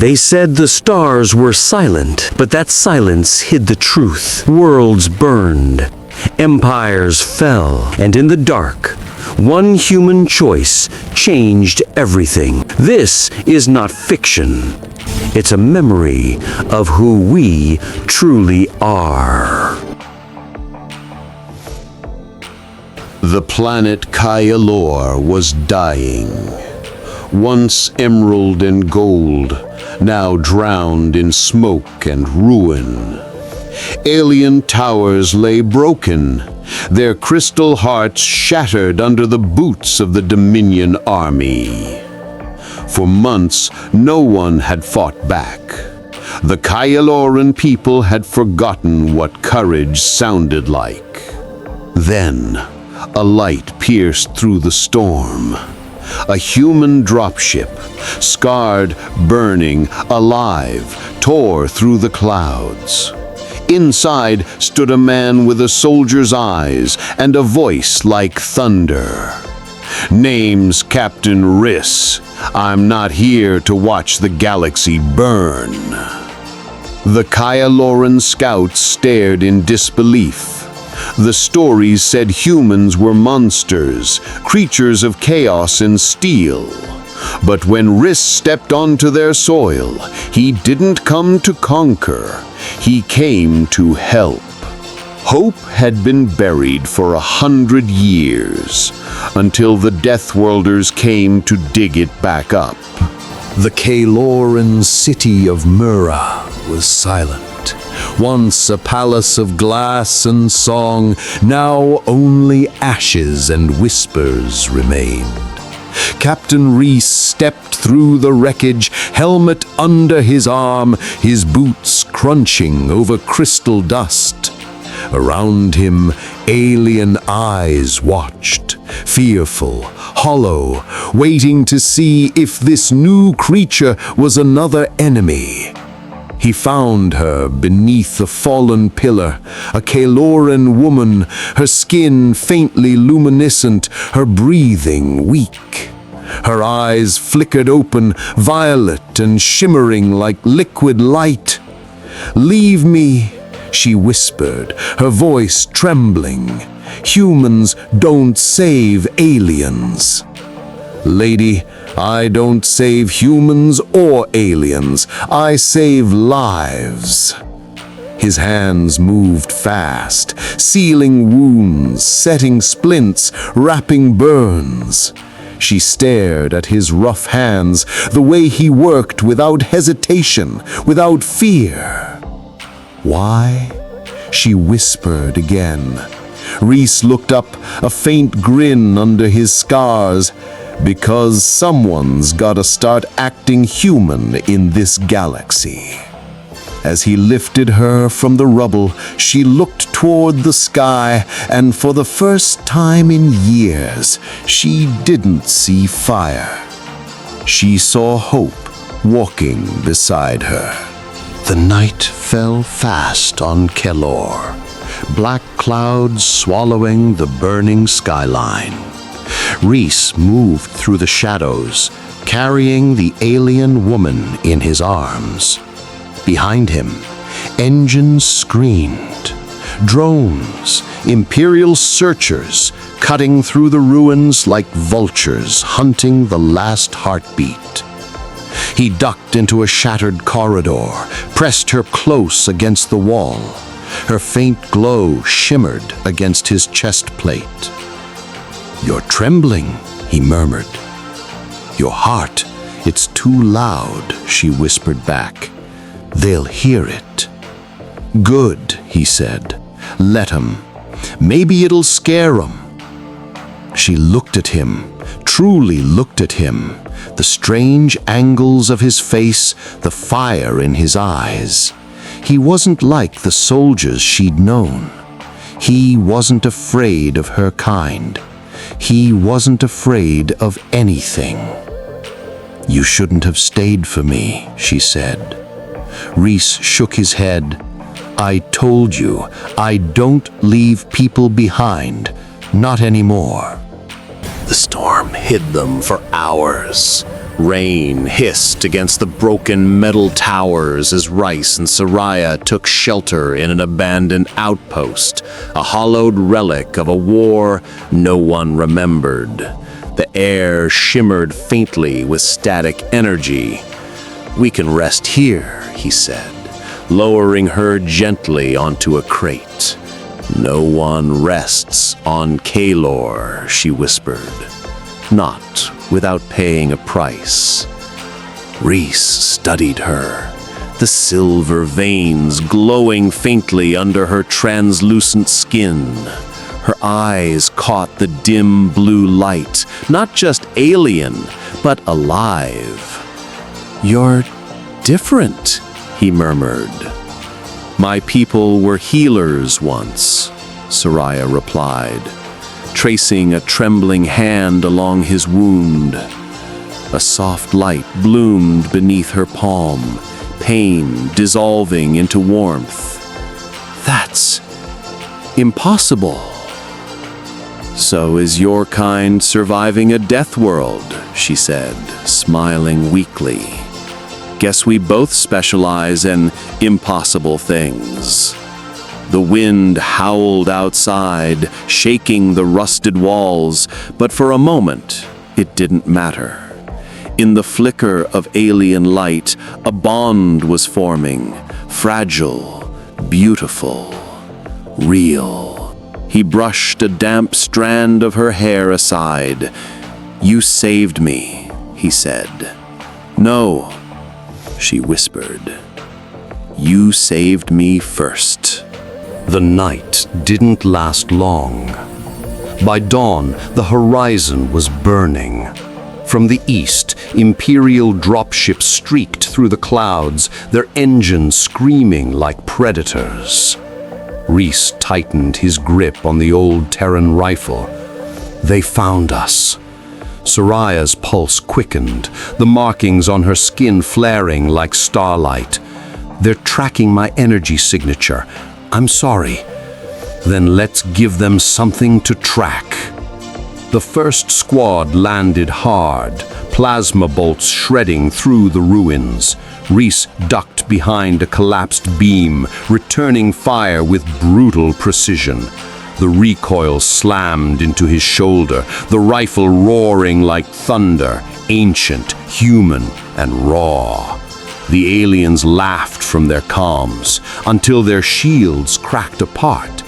They said the stars were silent, but that silence hid the truth. Worlds burned, empires fell, and in the dark, one human choice changed everything. This is not fiction. It's a memory of who we truly are. The planet Kyalor was dying. Once emerald and gold, now drowned in smoke and ruin. Alien towers lay broken, their crystal hearts shattered under the boots of the Dominion army. For months, no one had fought back. The Kyaloran people had forgotten what courage sounded like. Then, a light pierced through the storm. A human dropship, scarred, burning, alive, tore through the clouds. Inside stood a man with a soldier's eyes and a voice like thunder. "Name's Captain Rhys. I'm not here to watch the galaxy burn." The Kyaloran scouts stared in disbelief. The stories said humans were monsters, creatures of chaos and steel. But when Rhys stepped onto their soil, he didn't come to conquer. He came to help. Hope had been buried for 100 years, until the Deathworlders came to dig it back up. The Kyaloran city of Mura was silent. Once a palace of glass and song, now only ashes and whispers remained. Captain Rhys stepped through the wreckage, helmet under his arm, his boots crunching over crystal dust. Around him, alien eyes watched, fearful, hollow, waiting to see if this new creature was another enemy. He found her beneath a fallen pillar, a Kyaloran woman, her skin faintly luminescent, her breathing weak. Her eyes flickered open, violet and shimmering like liquid light. "Leave me," she whispered, her voice trembling. "Humans don't save aliens." "Lady, I don't save humans or aliens. I save lives." His hands moved fast, sealing wounds, setting splints, wrapping burns. She stared at his rough hands, the way he worked without hesitation, without fear. "Why?" she whispered again. Rhys looked up, a faint grin under his scars. "Because someone's gotta start acting human in this galaxy." As he lifted her from the rubble, she looked toward the sky, and for the first time in years, she didn't see fire. She saw hope walking beside her. The night fell fast on Kyalor, black clouds swallowing the burning skyline. Rhys moved through the shadows, carrying the alien woman in his arms. Behind him, engines screamed. Drones, Imperial searchers, cutting through the ruins like vultures hunting the last heartbeat. He ducked into a shattered corridor, pressed her close against the wall. Her faint glow shimmered against his chest plate. "You're trembling," he murmured. "Your heart, it's too loud," she whispered back. "They'll hear it." "Good," he said. "Let 'em. Maybe it'll scare 'em." She looked at him, truly looked at him, the strange angles of his face, the fire in his eyes. He wasn't like the soldiers she'd known. He wasn't afraid of her kind. He wasn't afraid of anything. "You shouldn't have stayed for me," she said. Rhys shook his head. "I told you, I don't leave people behind. Not anymore." The storm hid them for hours. Rain hissed against the broken metal towers as Rhys and Seraya took shelter in an abandoned outpost, a hollowed relic of a war no one remembered. The air shimmered faintly with static energy. "We can rest here," he said, lowering her gently onto a crate. "No one rests on Kalor," she whispered. "Not without paying a price." Rhys studied her, the silver veins glowing faintly under her translucent skin. Her eyes caught the dim blue light, not just alien, but alive. "You're different," he murmured. "My people were healers once," Seraya replied, tracing a trembling hand along his wound. A soft light bloomed beneath her palm, pain dissolving into warmth. "That's impossible." "So is your kind surviving a death world," she said, smiling weakly. "Guess we both specialize in impossible things." The wind howled outside, shaking the rusted walls, but for a moment, it didn't matter. In the flicker of alien light, a bond was forming, fragile, beautiful, real. He brushed a damp strand of her hair aside. "You saved me," he said. "No," she whispered. "You saved me first." The night didn't last long. By dawn, the horizon was burning. From the east, Imperial dropships streaked through the clouds, their engines screaming like predators. Rhys tightened his grip on the old Terran rifle. They found us. Seraya's pulse quickened, the markings on her skin flaring like starlight. "They're tracking my energy signature. I'm sorry." "Then let's give them something to track." The first squad landed hard, plasma bolts shredding through the ruins. Rhys ducked behind a collapsed beam, returning fire with brutal precision. The recoil slammed into his shoulder, the rifle roaring like thunder, ancient, human, and raw. The aliens laughed from their calms until their shields cracked apart.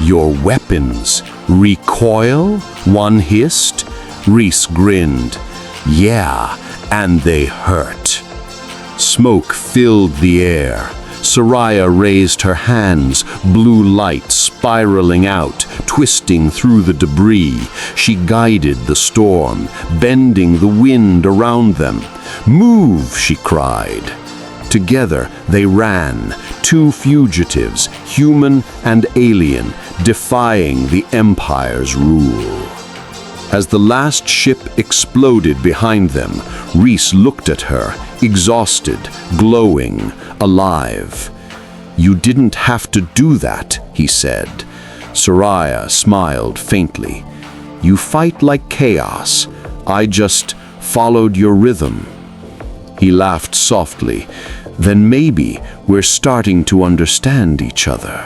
"Your weapons recoil?" one hissed. Rhys grinned. "Yeah, and they hurt." Smoke filled the air. Seraya raised her hands, blue light spiraling out, twisting through the debris. She guided the storm, bending the wind around them. "Move!" she cried. Together they ran, two fugitives, human and alien, defying the Empire's rule. As the last ship exploded behind them, Rhys looked at her, exhausted, glowing, alive. "You didn't have to do that," he said. Seraya smiled faintly. "You fight like chaos. I just followed your rhythm." He laughed softly. "Then maybe we're starting to understand each other."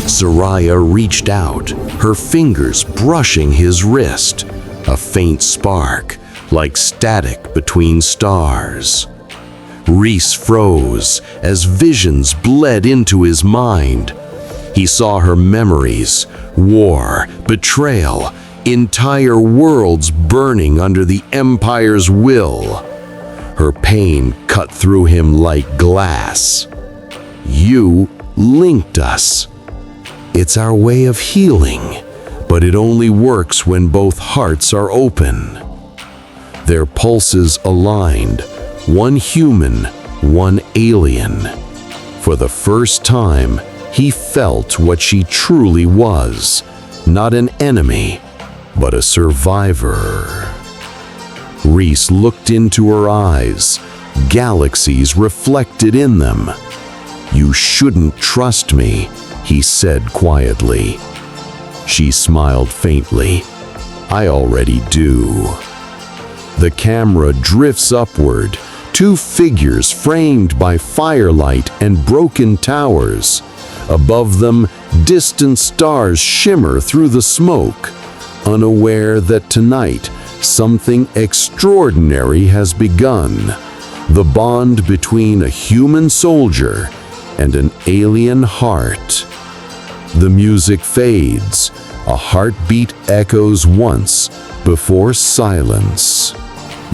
Seraya reached out, her fingers brushing his wrist, a faint spark, like static between stars. Rhys froze as visions bled into his mind. He saw her memories, war, betrayal, entire worlds burning under the Empire's will. Her pain cut through him like glass. "You linked us. It's our way of healing, but it only works when both hearts are open." Their pulses aligned, one human, one alien. For the first time, he felt what she truly was, not an enemy, but a survivor. Rhys looked into her eyes, galaxies reflected in them. "You shouldn't trust me," he said quietly. She smiled faintly. "I already do." The camera drifts upward, two figures framed by firelight and broken towers. Above them, distant stars shimmer through the smoke, unaware that tonight something extraordinary has begun. The bond between a human soldier and an alien heart. The music fades, a heartbeat echoes once before silence.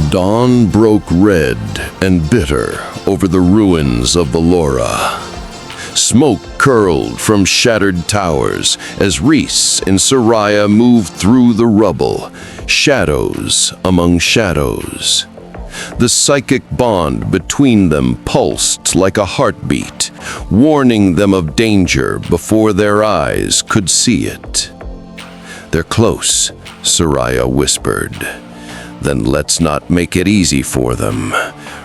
Dawn broke red and bitter over the ruins of Val'Kar. Smoke curled from shattered towers as Rhys and Seraya moved through the rubble, shadows among shadows. The psychic bond between them pulsed like a heartbeat, warning them of danger before their eyes could see it. "They're close," Seraya whispered. "Then let's not make it easy for them."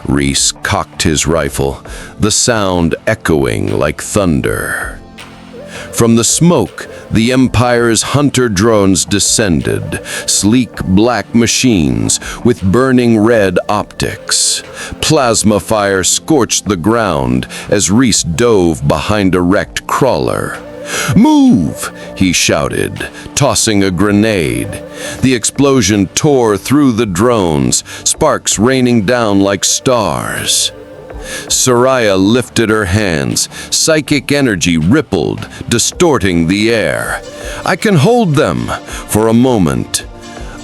Rhys cocked his rifle, the sound echoing like thunder. From the smoke, the Empire's hunter drones descended, sleek black machines with burning red optics. Plasma fire scorched the ground as Rhys dove behind a wrecked crawler. "Move!" he shouted, tossing a grenade. The explosion tore through the drones, sparks raining down like stars. Seraya lifted her hands. Psychic energy rippled, distorting the air. "I can hold them for a moment."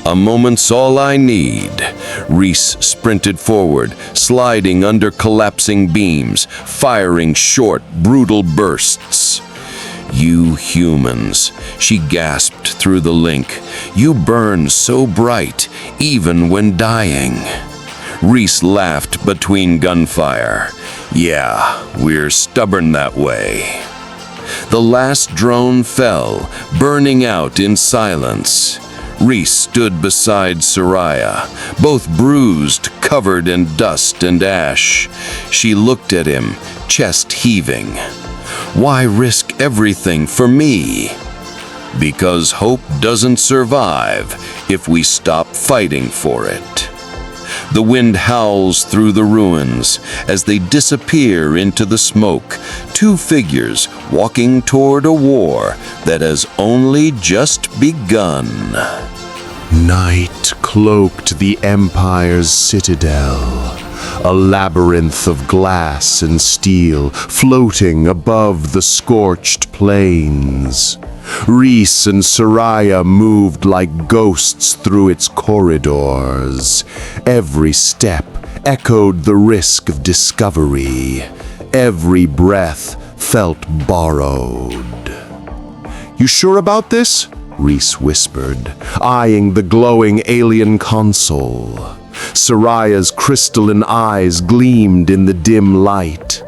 "A moment's all I need." Rhys sprinted forward, sliding under collapsing beams, firing short, brutal bursts. "You humans," she gasped through the link. "You burn so bright, even when dying." Rhys laughed between gunfire. "Yeah, we're stubborn that way." The last drone fell, burning out in silence. Rhys stood beside Seraya, both bruised, covered in dust and ash. She looked at him, chest heaving. "Why risk everything for me?" "Because hope doesn't survive if we stop fighting for it." The wind howls through the ruins as they disappear into the smoke, two figures walking toward a war that has only just begun. Night cloaked the Empire's citadel, a labyrinth of glass and steel floating above the scorched plains. Rhys and Seraya moved like ghosts through its corridors. Every step echoed the risk of discovery. Every breath felt borrowed. "You sure about this?" Rhys whispered, eyeing the glowing alien console. Seraya's crystalline eyes gleamed in the dim light.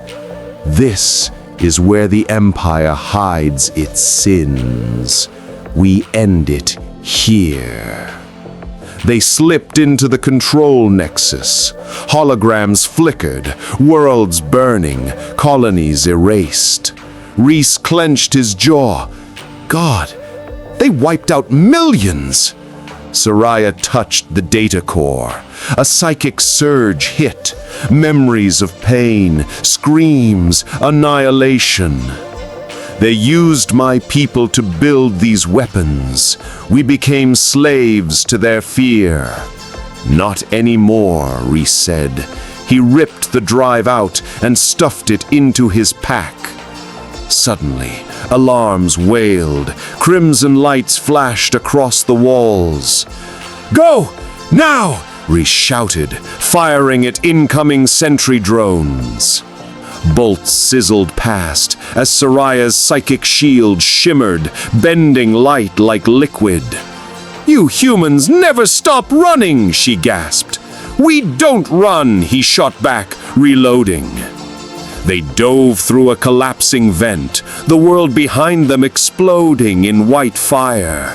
"This is where the Empire hides its sins. We end it here." They slipped into the control nexus. Holograms flickered, worlds burning, colonies erased. Rhys clenched his jaw. "God, they wiped out millions!" Seraya touched the data core. A psychic surge hit. Memories of pain, screams, annihilation. "They used my people to build these weapons. We became slaves to their fear." "Not anymore," Rhys said. He ripped the drive out and stuffed it into his pack. Suddenly, alarms wailed. Crimson lights flashed across the walls. "Go! Now!" Rhys shouted, firing at incoming sentry drones. Bolts sizzled past as Seraya's psychic shield shimmered, bending light like liquid. "You humans never stop running!" she gasped. "We don't run!" he shot back, reloading. They dove through a collapsing vent, the world behind them exploding in white fire.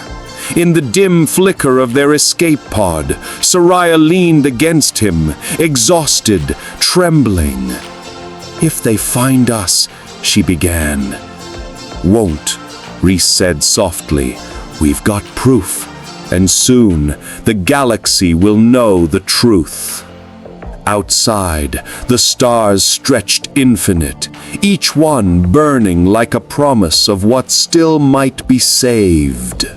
In the dim flicker of their escape pod, Seraya leaned against him, exhausted, trembling. "If they find us," she began. "Won't," Rhys said softly. "We've got proof. And soon, the galaxy will know the truth. Outside, the stars stretched infinite, each one burning like a promise of what still might be saved.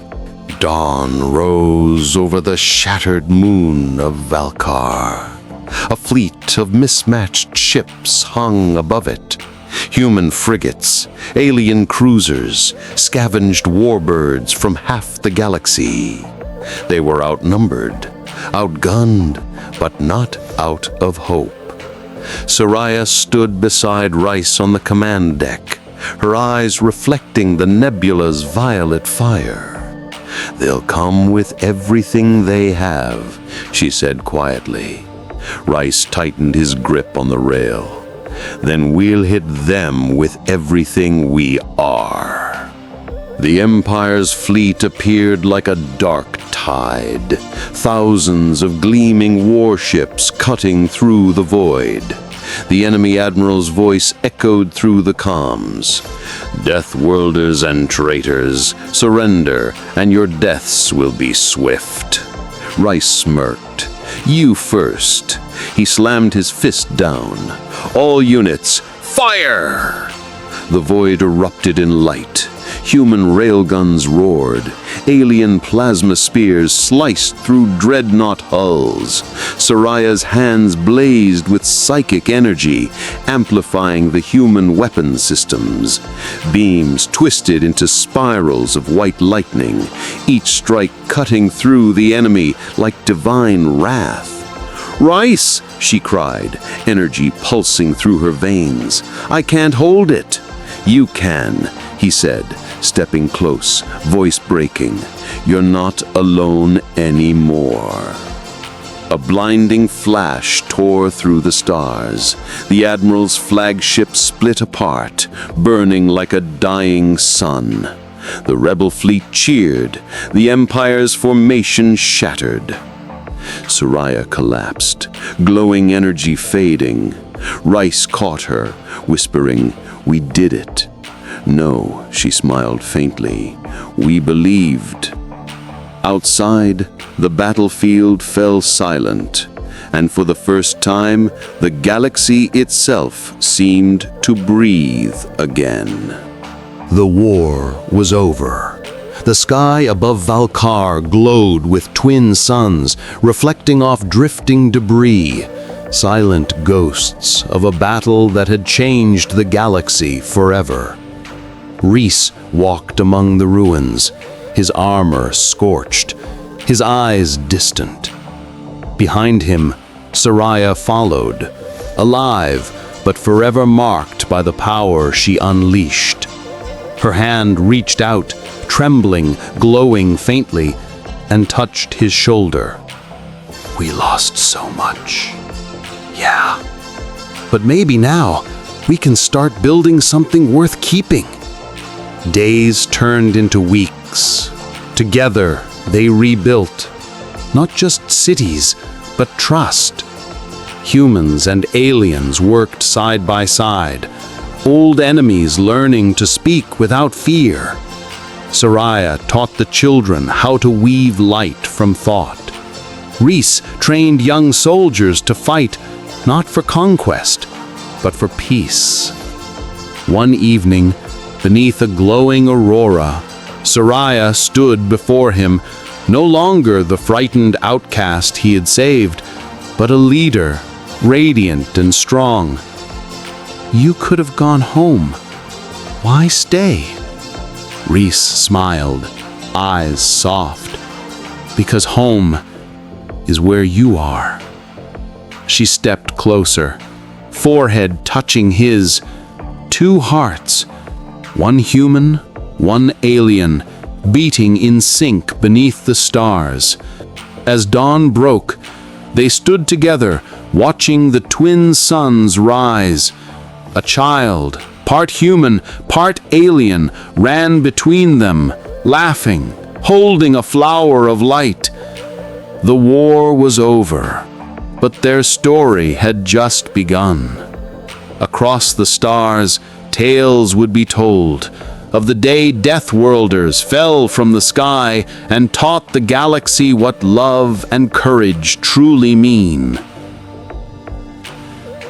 Dawn rose over the shattered moon of Val'Kar. A fleet of mismatched ships hung above it. Human frigates, alien cruisers, scavenged warbirds from half the galaxy. They were outnumbered, outgunned, but not out of hope. Seraya stood beside Rhys on the command deck, her eyes reflecting the nebula's violet fire. "They'll come with everything they have," she said quietly. Rhys tightened his grip on the rail. "Then we'll hit them with everything we are." The Empire's fleet appeared like a dark tide, thousands of gleaming warships cutting through the void. The enemy admiral's voice echoed through the comms. "Deathworlders and traitors, surrender, and your deaths will be swift." Rhys smirked. "You first." He slammed his fist down. "All units, fire!" The void erupted in light. Human railguns roared. Alien plasma spears sliced through dreadnought hulls. Seraya's hands blazed with psychic energy, amplifying the human weapon systems. Beams twisted into spirals of white lightning, each strike cutting through the enemy like divine wrath. "Rhys!" she cried, energy pulsing through her veins. "I can't hold it." "You can," he said, stepping close, voice breaking. "You're not alone anymore." A blinding flash tore through the stars. The Admiral's flagship split apart, burning like a dying sun. The rebel fleet cheered. The Empire's formation shattered. Seraya collapsed, glowing energy fading. Rhys caught her, whispering, "We did it." "No," she smiled faintly. "We believed." Outside, the battlefield fell silent, and for the first time, the galaxy itself seemed to breathe again. The war was over. The sky above Val'Kar glowed with twin suns, reflecting off drifting debris, silent ghosts of a battle that had changed the galaxy forever. Rhys walked among the ruins, his armor scorched, his eyes distant. Behind him, Seraya followed, alive but forever marked by the power she unleashed. Her hand reached out, trembling, glowing faintly, and touched his shoulder. "We lost so much." "Yeah, but maybe now we can start building something worth keeping." Days turned into weeks. Together, they rebuilt, not just cities, but trust. Humans and aliens worked side by side, old enemies learning to speak without fear. Seraya taught the children how to weave light from thought. Rhys trained young soldiers to fight, not for conquest, but for peace. One evening, beneath a glowing aurora, Seraya stood before him, no longer the frightened outcast he had saved, but a leader, radiant and strong. "You could have gone home. Why stay?" Rhys smiled, eyes soft. "Because home is where you are." She stepped closer, forehead touching his, two hearts, one human, one alien, beating in sync beneath the stars. As dawn broke, they stood together, watching the twin suns rise. A child, part human, part alien, ran between them, laughing, holding a flower of light. The war was over, but their story had just begun. Across the stars, tales would be told of the day Deathworlders fell from the sky and taught the galaxy what love and courage truly mean.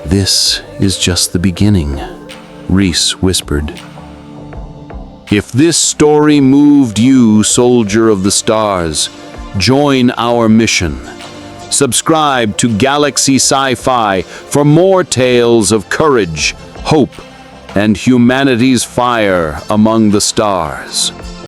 "This is just the beginning," Rhys whispered. If this story moved you, soldier of the stars, join our mission. Subscribe to Galaxy SciFi for more tales of courage, hope, and humanity's fire among the stars.